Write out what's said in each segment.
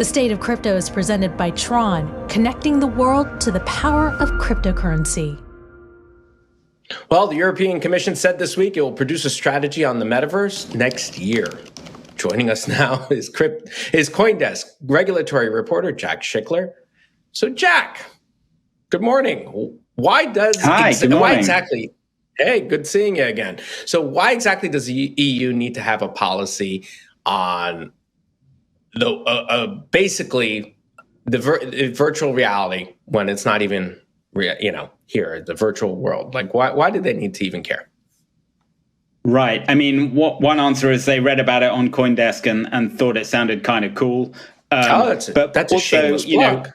The State of Crypto is presented by Tron, connecting the world to the power of cryptocurrency. Well, the European Commission said this week it will produce a strategy on the Metaverse next year. Joining us now is CoinDesk regulatory reporter Jack Schickler. So, Jack, good morning. Good morning. Why exactly? Hey, good seeing you again. So, why exactly does the EU need to have a policy on basically the virtual reality when it's not even here, the virtual world? Like, why do they need to even care? Right. I mean, one answer is they read about it on CoinDesk and thought it sounded kind of cool. That's a shameless plug.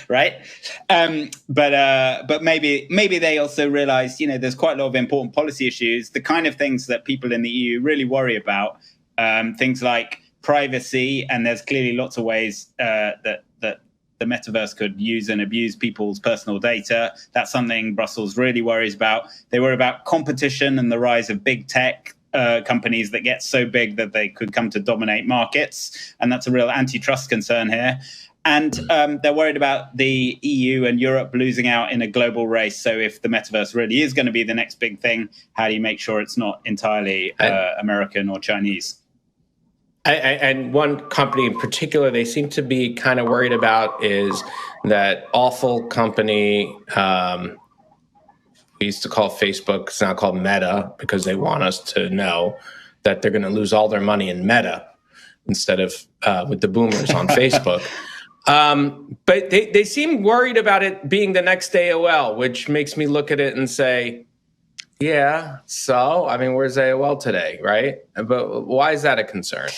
Right. But maybe they also realized, there's quite a lot of important policy issues, the kind of things that people in the EU really worry about, things like privacy. And there's clearly lots of ways that the metaverse could use and abuse people's personal data. That's something Brussels really worries about. They worry about competition and the rise of big tech companies that get so big that they could come to dominate markets. And that's a real antitrust concern here. And they're worried about the EU and Europe losing out in a global race. So if the metaverse really is going to be the next big thing, how do you make sure it's not entirely American or Chinese? And one company in particular they seem to be kind of worried about is that awful company we used to call Facebook. It's now called Meta because they want us to know that they're going to lose all their money in Meta instead of with the boomers on Facebook. But they seem worried about it being the next AOL, which makes me look at it and say, yeah, so, I mean, where's AOL today, right? But why is that a concern?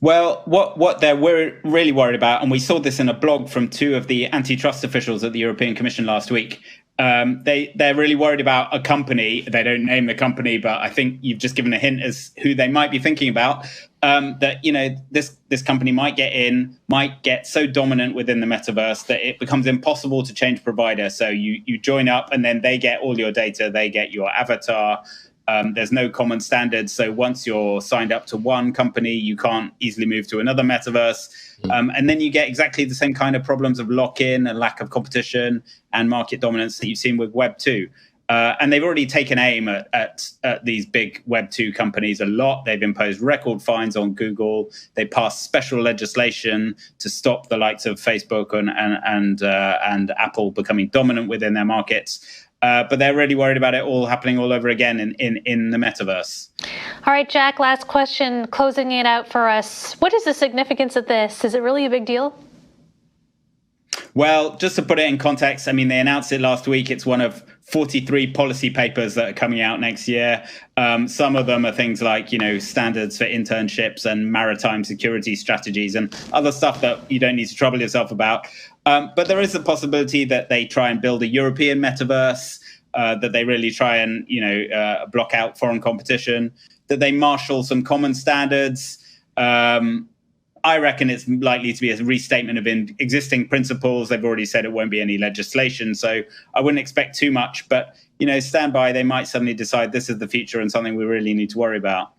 Well, what they're really worried about, and we saw this in a blog from two of the antitrust officials at the European Commission last week, they're really worried about a company. They don't name the company, but I think you've just given a hint as who they might be thinking about. That this company might get so dominant within the metaverse that it becomes impossible to change provider. So you join up, and then they get all your data. They get your avatar. There's no common standards. So once you're signed up to one company, you can't easily move to another metaverse. And then you get exactly the same kind of problems of lock-in and lack of competition and market dominance that you've seen with Web 2. And they've already taken aim at these big Web 2 companies a lot. They've imposed record fines on Google. They passed special legislation to stop the likes of Facebook and Apple becoming dominant within their markets. But they're really worried about it all happening all over again in the metaverse. All right, Jack, last question, closing it out for us. What is the significance of this? Is it really a big deal? Well, just to put it in context, I mean, they announced it last week. It's one of 43 policy papers that are coming out next year. Some of them are things like, standards for internships and maritime security strategies and other stuff that you don't need to trouble yourself about. But there is a possibility that they try and build a European metaverse, that they really try and, block out foreign competition, that they marshal some common standards. I reckon it's likely to be a restatement of existing principles. They've already said it won't be any legislation, so I wouldn't expect too much. But, stand by. They might suddenly decide this is the future and something we really need to worry about.